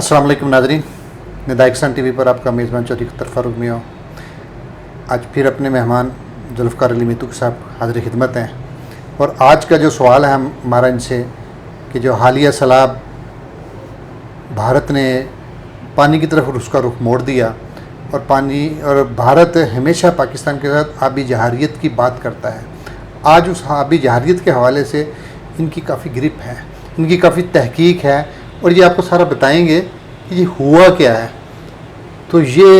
अस्सलाम वालेकुम नाज़रीन, निदाइक सन टी वी पर आपका मेज़बान चौधरी अख्तर फ़ारूक मियाँ आज फिर अपने मेहमान जुल्फ़कार अली मीतू के साथ हाज़िर खिदमत हैं। और आज का जो सवाल है हमारा इनसे कि जो हालिया सैलाब भारत ने पानी की तरफ उसका रुख मोड़ दिया और भारत हमेशा पाकिस्तान के साथ आबी जहारियत की बात करता है। आज उस आबी जहारियत के हवाले से इनकी काफ़ी ग्रिप है, इनकी काफ़ी तहकीक है और ये आपको सारा बताएंगे कि ये हुआ क्या है। तो ये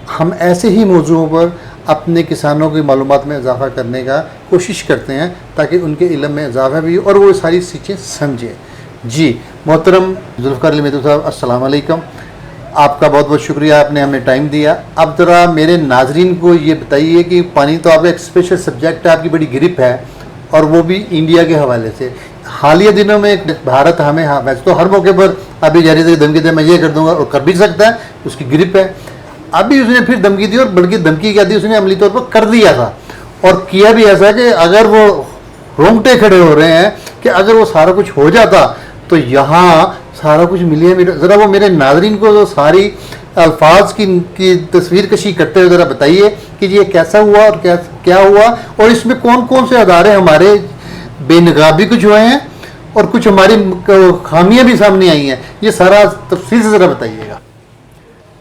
हम ऐसे ही मौज़ूओं पर अपने किसानों की मालूमात में इजाफ़ा करने का कोशिश करते हैं ताकि उनके इल्म में इजाफ़ा भी हो और वो सारी चीज़ें समझें। जी मोहतरम जुल्फ़कार अली मीतू साहब, अस्सलाम वालेकुम। आपका बहुत बहुत शुक्रिया, आपने हमें टाइम दिया। अब ज़रा मेरे नाजरीन को ये बताइए कि पानी तो आपका एक स्पेशल सब्जेक्ट है, आपकी बड़ी ग्रिप है और वो भी इंडिया के हवाले से। हालिया दिनों में भारत हमें वैसे तो हर मौके पर अभी जारी से धमकी दे मैं ये कर दूंगा और कर भी सकता है, उसकी ग्रिप है। अभी उसने फिर धमकी दी और बल्कि धमकी क्या दी, उसने अमली तौर पर कर दिया था और किया भी ऐसा कि अगर वो रोंगटे खड़े हो रहे हैं कि अगर वो सारा कुछ हो जाता तो यहाँ सारा कुछ मिलिए। ज़रा वो मेरे नाजरीन को जो सारी अल्फाज की तस्वीर कशी करते हुए ज़रा बताइए कि ये कैसा हुआ और क्या हुआ और इसमें कौन कौन से अदारे हमारे बेनकाबी कुछ हुए हैं और कुछ हमारी खामियां भी सामने आई हैं। ये सारा तफसील से ज़रा बताइएगा।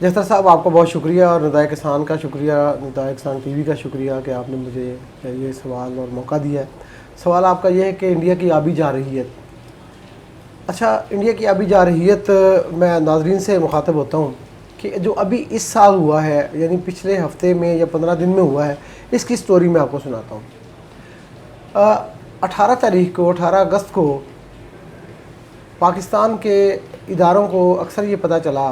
जस्टर साहब, आपका बहुत शुक्रिया और निदाइक किसान का शुक्रिया, निदाइक किसान टीवी का शुक्रिया कि आपने मुझे ये सवाल और मौका दिया है। सवाल आपका ये है कि इंडिया की आबी जारहियत। अच्छा, इंडिया की आबी जारहियत मैं नाजरीन से मुखातब होता हूँ कि जो अभी इस साल हुआ है, यानी पिछले हफ्ते में या 15 दिन में हुआ है, इसकी स्टोरी मैं आपको सुनाता हूँ। 18 अगस्त को पाकिस्तान के इदारों को अक्सर ये पता चला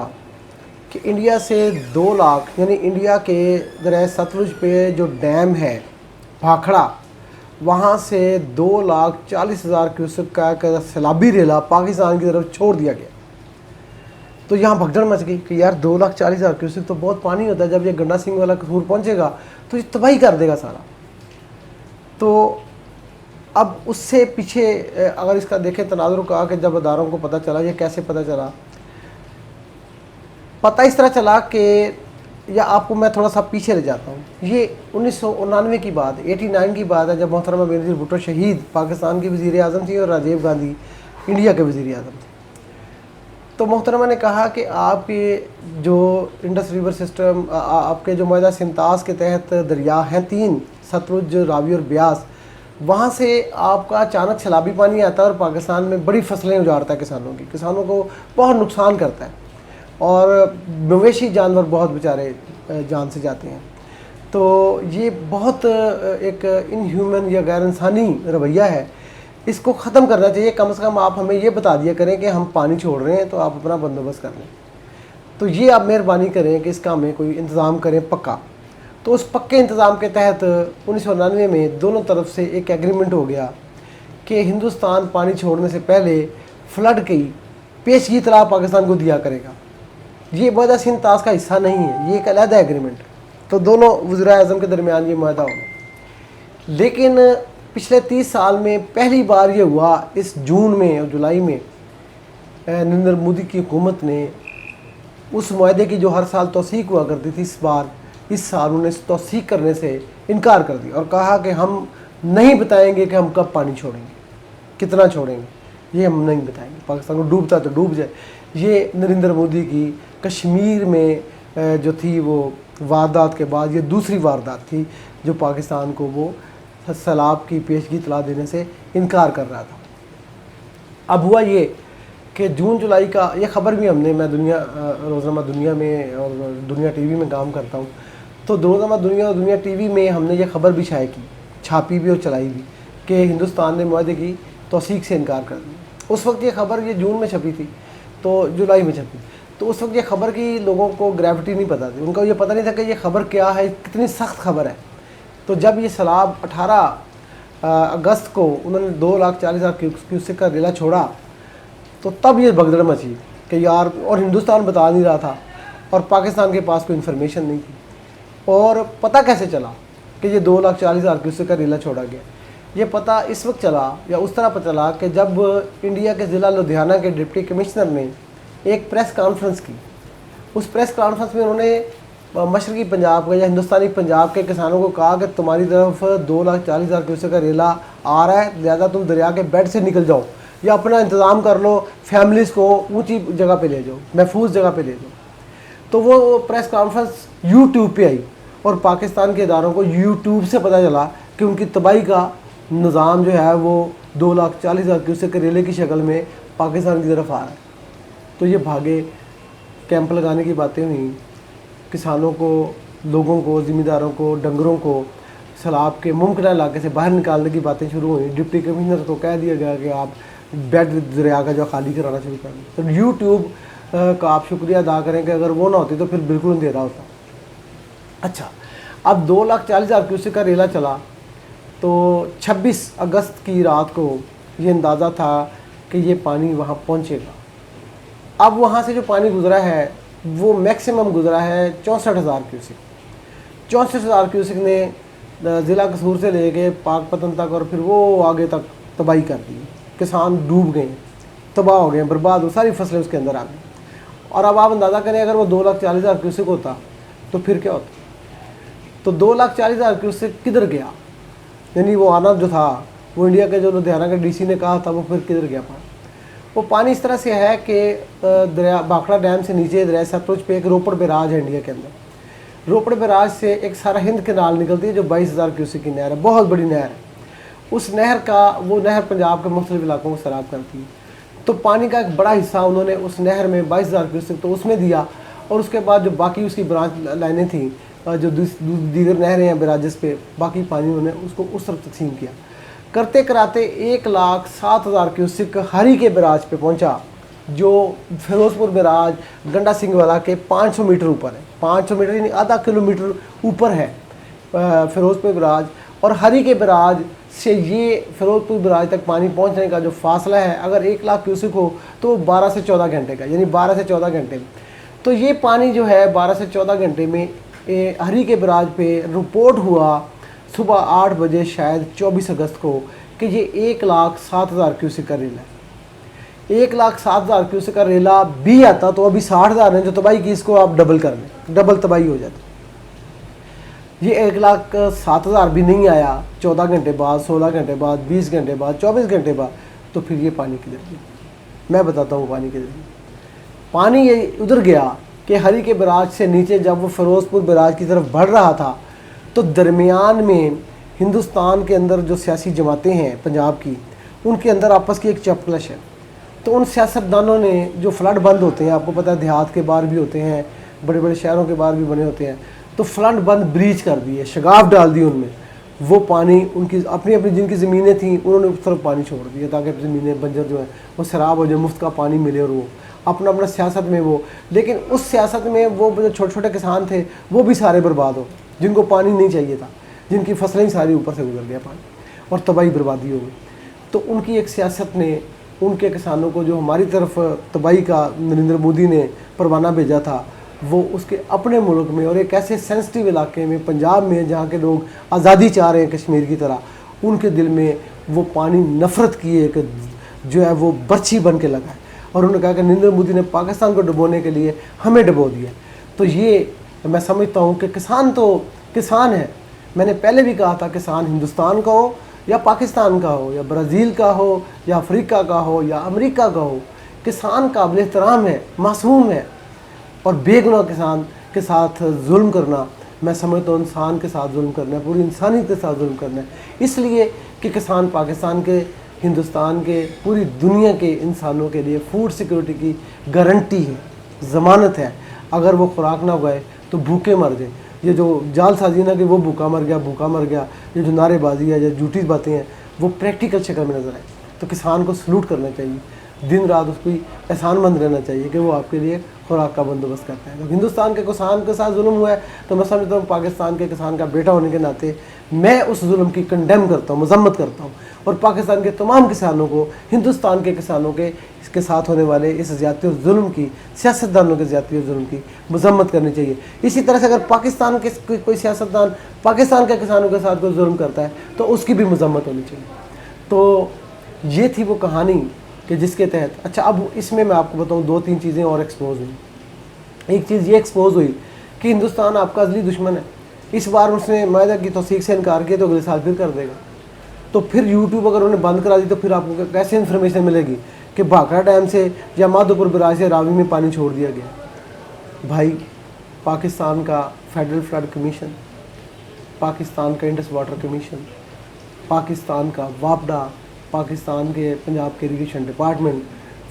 कि इंडिया से 2 लाख, यानी इंडिया के दरिया सतलुज पे जो डैम है भाखड़ा, वहाँ से 2,40,000 क्यूसेक का सैलाबी रेला पाकिस्तान की तरफ छोड़ दिया गया। तो यहाँ भगदड़ मच गई कि यार 2,40,000 क्यूसेक तो बहुत पानी होता है, जब ये गंडा सिंह वाला कसूर पहुँचेगा तो ये तबाही कर देगा सारा। तो अब उससे पीछे अगर इसका देखें तनाजुर का कि जब अदारों को पता चला, ये कैसे पता चला? पता इस तरह चला कि, या आपको मैं थोड़ा सा पीछे ले जाता हूँ। ये 1999 की बात, 89 की बात है, जब मोहतरमा बेनज़ीर भुट्टो शहीद पाकिस्तान की वज़ीर आज़म थी और राजीव गांधी इंडिया के वज़ीर आज़म थे। तो मोहतरमा ने कहा कि आपके जो इंडस रिवर सिस्टम, आपके जो मुआहदा सिमताज के तहत दरिया हैं 3, सतलुज, रावी और ब्यास, वहाँ से आपका अचानक सैलाबी पानी आता है और पाकिस्तान में बड़ी फसलें उजाड़ता है किसानों को बहुत नुकसान करता है और मवेशी जानवर बहुत बेचारे जान से जाते हैं। तो ये बहुत एक इनह्यूमन या गैर इंसानी रवैया है, इसको ख़त्म करना चाहिए। कम से कम आप हमें ये बता दिया करें कि हम पानी छोड़ रहे हैं तो आप अपना बंदोबस्त कर लें। तो ये आप मेहरबानी करें कि इसका हमें कोई इंतज़ाम करें पक्का। तो उस पक्के इंतज़ाम के तहत 1999 में दोनों तरफ से एक एग्रीमेंट हो गया कि हिंदुस्तान पानी छोड़ने से पहले फ्लड की पेशगी इतला पाकिस्तान को दिया करेगा। ये मुआहदा सिमताज का हिस्सा नहीं है, ये एक अलग एग्रीमेंट। तो दोनों वज़ीर आज़म के दरमियान ये मुआहदा होगा। लेकिन पिछले 30 साल में पहली बार ये हुआ, इस जून में और जुलाई में नरेंद्र मोदी की हुकूमत ने उस मुआहदे की जो हर साल तौसीक हुआ करती थी, इस साल उन्होंने तौसीक करने से इनकार कर दिया और कहा कि हम नहीं बताएंगे कि हम कब पानी छोड़ेंगे, कितना छोड़ेंगे, ये हम नहीं बताएंगे। पाकिस्तान को डूबता तो डूब जाए। ये नरेंद्र मोदी की कश्मीर में जो थी वो वारदात के बाद ये दूसरी वारदात थी जो पाकिस्तान को वो सैलाब की पेशगी इतला देने से इनकार कर रहा था। अब हुआ ये कि जून जुलाई का ये ख़बर भी हमने, मैं रोज़नामा दुनिया में और दुनिया टीवी में काम करता हूँ, तो रोज़नामा दुनिया और दुनिया टीवी में हमने ये ख़बर भी शाये की, छापी भी और चलाई भी कि हिंदुस्तान ने मुआहदे की तौसीक से इनकार कर दिया। उस वक्त ये ख़बर ये जून में छपी थी, तो जुलाई में छपी। तो उस वक्त ये ख़बर की लोगों को ग्रेविटी नहीं पता थी, उनको ये पता नहीं था कि ये ख़बर क्या है, कितनी सख्त खबर है। तो जब ये सैलाब 18 अगस्त को उन्होंने 2,40,000 क्यूसेक का रेला छोड़ा तो तब ये भगदड़ मची कि यार, और हिंदुस्तान बता नहीं रहा था और पाकिस्तान के पास कोई इन्फॉर्मेशन नहीं थी। और पता कैसे चला कि ये 2,40,000 क्यूसेक का रेला छोड़ा गया? ये पता इस वक्त चला या उस तरह पता चला कि जब इंडिया के ज़िला लुधियाना के डिप्टी कमिश्नर ने ایک प्रेस कॉन्फ्रेंस की। उस प्रेस कॉन्फ्रेंस में उन्होंने मशरकी पंजाब का या हिंदुस्तानी पंजाब के किसानों को कहा कि तुम्हारी तरफ 2,40,000 क्यूसेक का रेला आ रहा है, लिहाजा तुम दरिया के बेड से निकल जाओ या अपना इंतज़ाम कर लो, फैमिलीज़ को ऊंची जगह पे ले जाओ, महफूज जगह पे ले जाओ। तो वो प्रेस कॉन्फ्रेंस यूट्यूब पे आई और पाकिस्तान के इदारों को यूट्यूब से पता चला कि उनकी तबाही का निज़ाम जो है वो 2,40,000 क्यूसेक के रेले की शक्ल में पाकिस्तान की तरफ आ रहा है। तो ये भागे, कैंप लगाने की बातें हुई, किसानों को, लोगों को, ज़िम्मेदारों को, डंगरों को सैलाब के मुमकिन इलाके से बाहर निकालने की बातें शुरू हुई। डिप्टी कमिश्नर को कह दिया गया कि आप बेड दरिया का जो खाली कराना शुरू कर दें। तो यूट्यूब का आप शुक्रिया अदा करें कि अगर वो ना होती तो फिर बिल्कुल अंधेरा होता। अच्छा, अब 2,40,000 क्यूसेक का रेला चला तो 26 अगस्त की रात को ये अंदाज़ा था कि ये पानी वहाँ पहुँचेगा। अब वहाँ से जो पानी गुज़रा है वो मैक्सिमम गुज़रा है 64,000 क्यूसेक। 64,000 क्यूसेक ने ज़िला कसूर से लेके पाकपतन तक और फिर वो आगे तक तबाही कर दी। किसान डूब गए, तबाह हो गए, बर्बाद हो, सारी फसलें उसके अंदर आ गई। और अब आप अंदाज़ा करें अगर वो 2,40,000 क्यूसेक होता तो फिर क्या होता। तो 2,40,000 क्यूसेक किधर गया, यानी वो आना जो था वो इंडिया के जो लुधियाना के डीसी ने कहा था वो फिर किधर गया पानी। वो पानी इस तरह से है कि दरिया भाखड़ा डैम से नीचे दरिया सतलुज पे एक रोपड़ बैराज है इंडिया के अंदर। रोपड़ बैराज से एक सारा हिंद केनाल निकलती है जो 22,000 क्यूसेक की नहर है, बहुत बड़ी नहर है। उस नहर का वो नहर पंजाब के मुख्तलिफ इलाकों को सैराब करती है। तो पानी का एक बड़ा हिस्सा उन्होंने उस नहर में 22,000 क्यूसेक तो उसमें दिया और उसके बाद जो बाकी उसकी ब्रांच लाइनें थी जो दीगर नहरें हैं बैराजेस पे, बाकी पानी उन्होंने उसको उस तरफ तकसीम किया। करते कराते 1,07,000 क्यूसेक हरी के बैराज पे पहुंचा जो फिरोजपुर बैराज गंडा सिंह वाला के 500 मीटर ऊपर है। 500 मीटर यानी आधा किलोमीटर ऊपर है फिरोजपुर बैराज। और हरी के बैराज से ये फिरोजपुर बैराज तक पानी पहुंचने का जो फासला है अगर 1,00,000 क्यूसेक हो तो 12 से 14 घंटे का, यानी 12 से 14 घंटे में। तो ये पानी जो है 12 से 14 घंटे में हरी के बैराज पे रिपोर्ट हुआ सुबह 8 बजे शायद 24 अगस्त को कि ये 1,07,000 क्यूसेक का रेला है। 1,07,000 क्यूसेक का रेला भी आता तो अभी 60,000 है जो तबाही की, इसको आप डबल कर लें, डबल तबाही हो जाती। ये 1,07,000 भी नहीं आया 14 घंटे बाद, 16 घंटे बाद, 20 घंटे बाद, 24 घंटे बाद, तो फिर ये पानी किधर गया। मैं बताता हूँ पानी किधर गया। पानी ये उधर गया कि हरी के बैराज से नीचे जब वो फिरोजपुर बैराज की तरफ बढ़ रहा था तो दरमियान में हिंदुस्तान के अंदर जो सियासी जमातें हैं पंजाब की, उनके अंदर आपस की एक चपकलश है। तो उन सियासतदानों ने जो फ्लड बंद होते हैं, आपको पता है देहात के बाहर भी होते हैं, बड़े बड़े शहरों के बाहर भी बने होते हैं, तो फ्लड बंद ब्रीच कर दिए, शगाफ डाल दी उनमें। वो पानी उनकी अपनी अपनी जिनकी ज़मीनें थी उन्होंने उस तरफ पानी छोड़ दिया ताकि ज़मीनें बंजर जो है वो शराब हो जाए, मुफ्त का पानी मिले और वो अपना अपना सियासत में वो। लेकिन उस सियासत में वो जो छोटे छोटे किसान थे वो भी सारे बर्बाद हो, जिनको पानी नहीं चाहिए था, जिनकी फसलें ही सारी ऊपर से गुजर गया पानी और तबाही बर्बादी हो गई। तो उनकी एक सियासत ने उनके किसानों को, जो हमारी तरफ तबाही का नरेंद्र मोदी ने परवाना भेजा था, वो उसके अपने मुल्क में और एक ऐसे सेंसिटिव इलाके में पंजाब में जहाँ के लोग आज़ादी चाह रहे हैं कश्मीर की तरह, उनके दिल में वो पानी नफ़रत की एक जो है वो बर्छी बन के लगा है। और उन्होंने कहा कि नरेंद्र मोदी ने पाकिस्तान को डुबोने के लिए हमें डुबो दिया। तो ये मैं समझता हूँ कि किसान तो किसान है। मैंने पहले भी कहा था किसान हिंदुस्तान का हो या पाकिस्तान का हो या ब्राज़ील का हो या अफ्रीका का हो या अमेरिका का हो, किसान काबिल एहतराम है, मासूम है। और बेगुनाह किसान के साथ जुल्म करना, मैं समझता हूँ इंसान के साथ जुल्म करना है, पूरी इंसानियत के साथ जुल्म करना है। इसलिए कि किसान पाकिस्तान के, हिंदुस्तान के, पूरी दुनिया के इंसानों के लिए फूड सिक्योरिटी की गारंटी है, ज़मानत है। अगर वो खुराक ना उगाए तो भूखे मर जाए। ये जो जालसाजी ना कि वो भूखा मर गया, भूखा मर गया, ये जो नारेबाजी है या झूठी बातें हैं वो प्रैक्टिकल शक्ल में नज़र आए। तो किसान को सलूट करना चाहिए, दिन रात उसको एहसानमंद रहना चाहिए कि वो आपके लिए खुराक का बंदोबस्त करता है। तो हिंदुस्तान के किसान के साथ जुल्म हुआ है तो मैं समझता हूँ पाकिस्तान के किसान का बेटा होने के नाते मैं उस जुल्म की कंडेम करता हूँ, मजम्मत करता हूँ। और पाकिस्तान के तमाम किसानों को हिंदुस्तान के किसानों के इसके साथ होने वाले इस ज़्यादती और जुल्म की, सियासतदानों के ज़्यादती और जुल्म की मजम्मत करनी चाहिए। इसी तरह से अगर पाकिस्तान के कोई सियासतदान पाकिस्तान के किसानों के साथ कोई जुल्म करता है तो उसकी भी मजम्मत होनी चाहिए। तो ये थी वो कहानी کہ جس کے تحت اچھا اب اس میں آپ کو بتاؤں 2-3 چیزیں اور ایکسپوز ہوئی. ایک چیز یہ ایکسپوز ہوئی کہ ہندوستان آپ کا ازلی دشمن ہے. اس بار اس نے معاہدہ کی توثیق سے انکار کیا تو اگلے سال پھر کر دے گا. تو پھر یوٹیوب اگر انہوں نے بند کرا دی تو پھر آپ کو کیسے انفارمیشن ملے گی کہ بھاکرا ڈیم سے یا مادھوپور براج سے راوی میں پانی چھوڑ دیا گیا. بھائی پاکستان کا فیڈرل فلڈ کمیشن، پاکستان کا انڈس واٹر کمیشن، پاکستان کا واپڈا، پاکستان کے پنجاب کے irrigation department,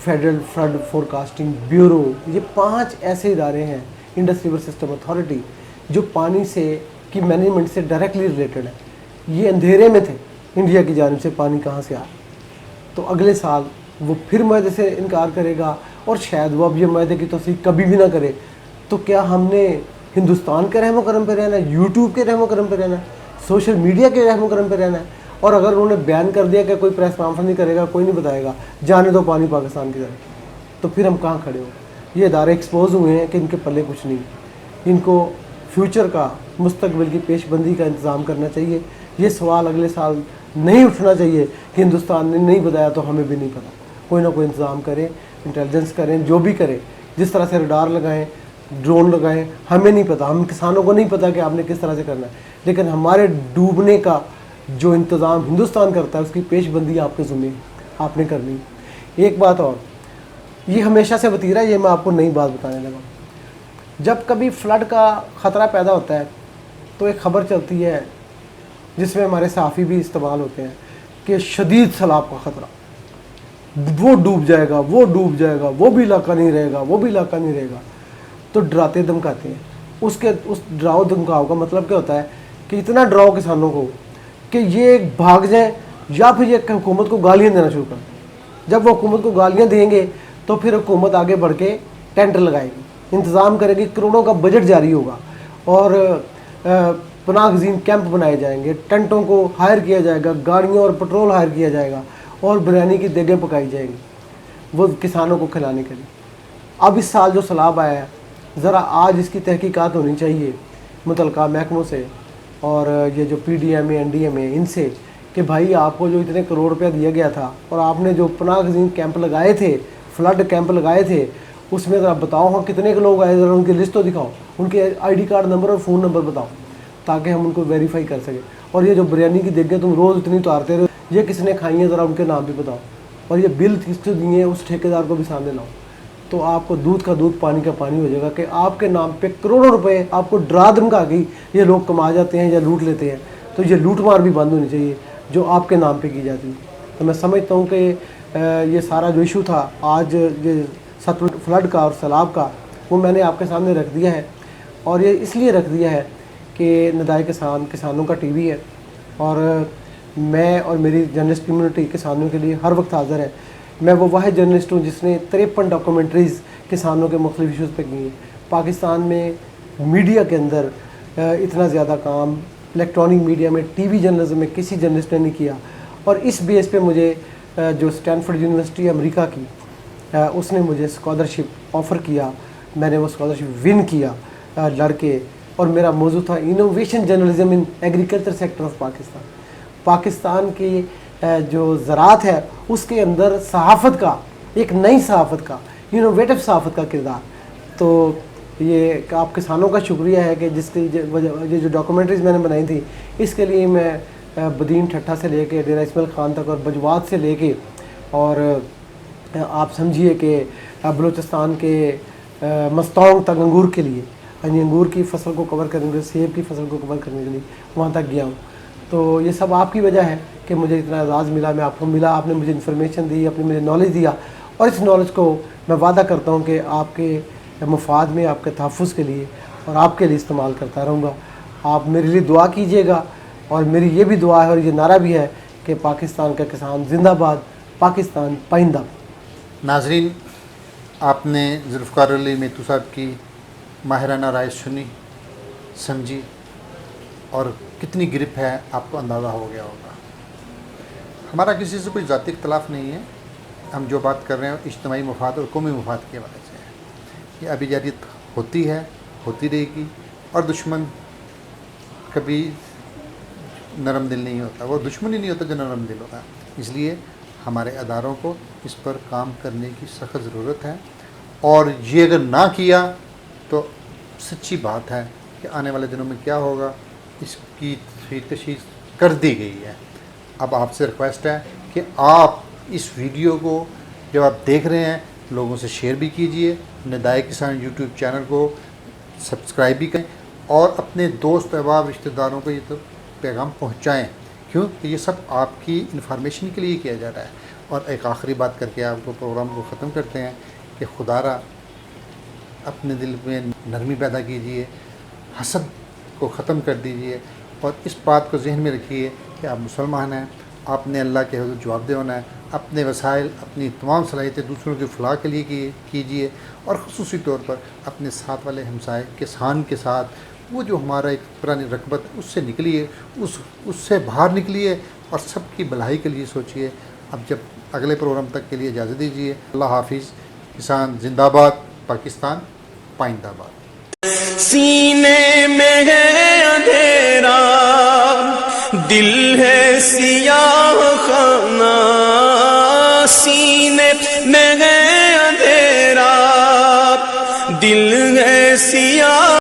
federal flood forecasting bureau, یہ 5 ایسے ادارے ہیں، انڈس ریور سسٹم اتھارٹی، جو پانی سے کی مینجمنٹ سے ڈائریکٹلی ریلیٹڈ ہے. یہ اندھیرے میں تھے انڈیا کی جانب سے پانی کہاں سے آ رہا. تو اگلے سال وہ پھر معاہدے سے انکار کرے گا اور شاید وہ اب یہ معاہدے کی توثیق کبھی بھی نہ کرے. تو کیا ہم نے ہندوستان کے رحم و کرم پہ رہنا ہے، یوٹیوب کے رحم و کرم پہ رہنا ہے، سوشل میڈیا کے رحم و کرم پہ رہنا ہے؟ اور اگر انہوں نے بیان کر دیا کہ کوئی پریس کانفرنس نہیں کرے گا، کوئی نہیں بتائے گا، جانے دو پانی پاکستان کی طرف، تو پھر ہم کہاں کھڑے ہوں؟ یہ ادارے ایکسپوز ہوئے ہیں کہ ان کے پلے کچھ نہیں. ان کو فیوچر کا، مستقبل کی پیش بندی کا انتظام کرنا چاہیے. یہ سوال اگلے سال نہیں اٹھنا چاہیے کہ ہندوستان نے نہیں بتایا تو ہمیں بھی نہیں پتہ. کوئی نہ کوئی انتظام کریں، انٹیلیجنس کریں، جو بھی کریں، جس طرح سے ریڈار لگائیں، ڈرون لگائیں. ہمیں نہیں پتہ، ہم کسانوں کو نہیں پتہ کہ آپ نے کس طرح سے کرنا ہے، لیکن ہمارے ڈوبنے کا جو انتظام ہندوستان کرتا ہے اس کی پیش بندی آپ کے ذمہ آپ نے کرنی. ایک بات اور، یہ ہمیشہ سے وتیرہ ہے، یہ میں آپ کو نئی بات بتانے لگا. جب کبھی فلڈ کا خطرہ پیدا ہوتا ہے تو ایک خبر چلتی ہے جس میں ہمارے صحافی بھی استعمال ہوتے ہیں کہ شدید سیلاب کا خطرہ، وہ ڈوب جائے گا، وہ ڈوب جائے گا، وہ بھی علاقہ نہیں رہے گا، وہ بھی علاقہ نہیں رہے گا. تو ڈراتے دھمکاتے ہیں. اس ڈراؤ دھمکاؤ کا مطلب کیا ہوتا ہے کہ اتنا ڈراؤ کسانوں کو کہ یہ بھاگ جائیں، یا پھر یہ حکومت کو گالیاں دینا شروع کر دیں. جب وہ حکومت کو گالیاں دیں گے تو پھر حکومت آگے بڑھ کے ٹینڈر لگائے گی، انتظام کرے گی، کروڑوں کا بجٹ جاری ہوگا اور پناہ گزین کیمپ بنائے جائیں گے، ٹینٹوں کو ہائر کیا جائے گا، گاڑیوں اور پٹرول ہائر کیا جائے گا اور بریانی کی دیگیں پکائی جائیں گی وہ کسانوں کو کھلانے کے لیے. اب اس سال جو سیلاب آیا ہے، ذرا آج اس کی تحقیقات ہونی چاہیے متعلقہ محکموں سے اور یہ جو پی ڈی ایم اے، این ڈی ایم اے، ان سے، کہ بھائی آپ کو جو اتنے کروڑ روپیہ دیا گیا تھا اور آپ نے جو پناہ گزین کیمپ لگائے تھے، فلڈ کیمپ لگائے تھے، اس میں ذرا بتاؤ ہاں کتنے کے لوگ آئے، ذرا ان کی لسٹ تو دکھاؤ، ان کے آئی ڈی کارڈ نمبر اور فون نمبر بتاؤ تاکہ ہم ان کو ویریفائی کر سکیں. اور یہ جو بریانی کی دیگیں تم روز اتنی اتارتے رہو، یہ کس نے کھائی ہیں، ذرا ان کے نام بھی بتاؤ. اور یہ بل کس کو دیے ہیں اس ٹھیکیدار کو بھی سامنے لاؤ. تو آپ کو دودھ کا دودھ پانی کا پانی ہو جائے گا کہ آپ کے نام پہ کروڑوں روپے آپ کو ڈرا دھمکا کے یہ لوگ کما جاتے ہیں یا لوٹ لیتے ہیں. تو یہ لوٹ مار بھی بند ہونی چاہیے جو آپ کے نام پہ کی جاتی ہے. تو میں سمجھتا ہوں کہ یہ سارا جو ایشو تھا آج یہ ستلج فلڈ کا اور سیلاب کا، وہ میں نے آپ کے سامنے رکھ دیا ہے. اور یہ اس لیے رکھ دیا ہے کہ ندائے کسان کسانوں کا ٹی وی ہے اور میں اور میری جرنلسٹ کمیونٹی کسانوں کے لیے ہر وقت حاضر ہے. میں وہ واحد جرنلسٹ ہوں جس نے 53 ڈاکومنٹریز کسانوں کے مختلف ایشوز پہ کی ہیں. پاکستان میں میڈیا کے اندر اتنا زیادہ کام الیکٹرانک میڈیا میں، ٹی وی جرنلزم میں کسی جرنلسٹ نے نہیں کیا. اور اس بیس پہ مجھے جو اسٹینفورڈ یونیورسٹی امریکہ کی اس نے مجھے اسکالرشپ آفر کیا. میں نے وہ اسکالرشپ ون کیا لڑ کے، اور میرا موضوع تھا innovation journalism in agriculture sector of Pakistan. Pakistan کی جو زراعت ہے اس کے اندر صحافت کا، ایک نئی صحافت کا، انوویٹو صحافت کا کردار. تو یہ آپ کسانوں کا شکریہ ہے کہ جس کی یہ جو ڈاکومنٹریز میں نے بنائی تھی، اس کے لیے میں بدین ٹھٹھا سے لے کے ڈیرہ اسماعیل خان تک اور بجوات سے لے کے، اور آپ سمجھیے کہ بلوچستان کے مستونگ تک انگور کے لیے، یعنی انگور کی فصل کو کور کرنے کے لیے، سیب کی فصل کو کور کرنے کے لیے وہاں تک گیا ہوں. تو یہ سب آپ کی وجہ ہے کہ مجھے اتنا اعزاز ملا. میں آپ کو ملا، آپ نے مجھے انفارمیشن دی، آپ نے مجھے نالج دیا، اور اس نالج کو میں وعدہ کرتا ہوں کہ آپ کے مفاد میں، آپ کے تحفظ کے لیے اور آپ کے لیے استعمال کرتا رہوں گا. آپ میرے لیے دعا کیجیے گا، اور میری یہ بھی دعا ہے اور یہ نعرہ بھی ہے کہ پاکستان کا کسان زندہ باد، پاکستان پائندہ. ناظرین، آپ نے ذوالفقار علی میتو صاحب کی ماہرانہ رائے سنی، سمجھی، اور کتنی گرپ ہے آپ کو اندازہ ہو گیا ہوگا. ہمارا کسی سے کوئی ذاتی اختلاف نہیں ہے. ہم جو بات کر رہے ہیں اجتماعی مفاد اور قومی مفاد کے وجہ سے ہے. یہ ابجاریت ہوتی ہے، ہوتی رہے گی، اور دشمن کبھی نرم دل نہیں ہوتا. وہ دشمن ہی نہیں ہوتا جو نرم دل ہوتا. اس لیے ہمارے اداروں کو اس پر کام کرنے کی سخت ضرورت ہے، اور یہ اگر نہ کیا تو سچی بات ہے کہ آنے والے دنوں میں کیا ہوگا اس کی تشخیص کر دی گئی ہے۔ اب آپ سے ریکویسٹ ہے کہ آپ اس ویڈیو کو جب آپ دیکھ رہے ہیں لوگوں سے شیئر بھی کیجئے، ندائے کسان یوٹیوب چینل کو سبسکرائب بھی کریں، اور اپنے دوست احباب رشتہ داروں کو یہ تو پیغام پہنچائیں، کیوں کہ یہ سب آپ کی انفارمیشن کے لیے کیا جا رہا ہے۔ اور ایک آخری بات کر کے آپ کو پروگرام کو ختم کرتے ہیں کہ خدا را اپنے دل میں نرمی پیدا کیجئے، حسد کو ختم کر دیجئے، اور اس بات کو ذہن میں رکھیے کہ آپ مسلمان ہیں، آپ نے اللہ کے حضور جواب دہ ہونا ہے، اپنے وسائل، اپنی تمام صلاحیتیں دوسروں کی فلاح کے لیے کیجئے، اور خصوصی طور پر اپنے ساتھ والے ہمسائے کسان کے ساتھ وہ جو ہمارا ایک پرانی رغبت اس سے نکلیے، اس سے باہر نکلیے، اور سب کی بھلائی کے لیے سوچیے۔ اب جب اگلے پروگرام تک کے لیے اجازت دیجیے۔ اللہ حافظ۔ کسان زندہ باد، پاکستان پائندہ باد۔ سینے میں ہے اندھیرا، دل ہے سیاہ خانہ، سینے میں ہے اندھیرا، دل ہے